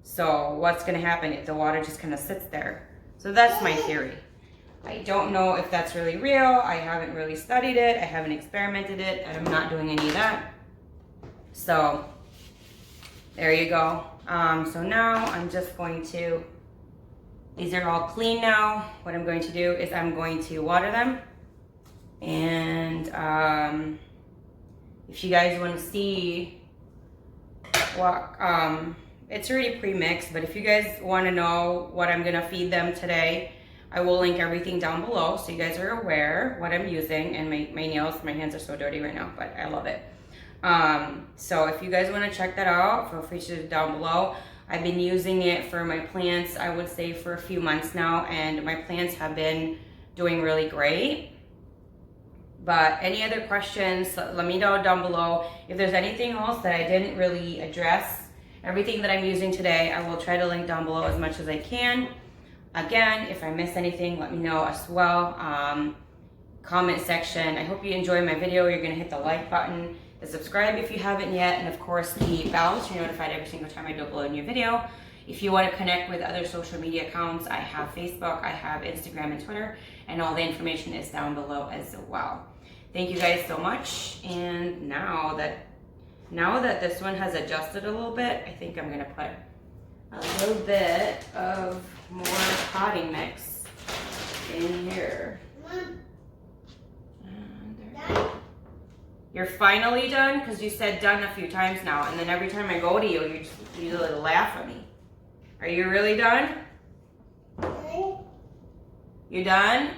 So what's going to happen if the water just kind of sits there? So that's my theory. I don't know if that's really real. I haven't really studied it. I haven't experimented it, and I'm not doing any of that. So There you go. So now I'm just going to, these are all clean now. What I'm going to do is I'm going to water them. And if you guys want to see what, it's already pre-mixed, but if you guys want to know what I'm going to feed them today, I will link everything down below so you guys are aware what I'm using. And my nails, my hands are so dirty right now, but I love it. So if you guys want to check that out, feel free to down below. I've been using it for my plants, I would say, for a few months now, and my plants have been doing really great. But any other questions, let me know down below. If there's anything else that I didn't really address, everything that I'm using today, I will try to link down below as much as I can. Again, if I miss anything, let me know as well. Comment section. I hope you enjoyed my video. You're gonna hit the like button, the subscribe if you haven't yet, and of course the bell so you're notified every single time I do upload a new video. If you want to connect with other social media accounts, I have Facebook, I have Instagram and Twitter, and all the information is down below as well. Thank you guys so much. And now that this one has adjusted a little bit, I think I'm gonna put a little bit of more potting mix in here. You're finally done? Because you said done a few times now, and then every time I go to you, you laugh at me. Are you really done? You done?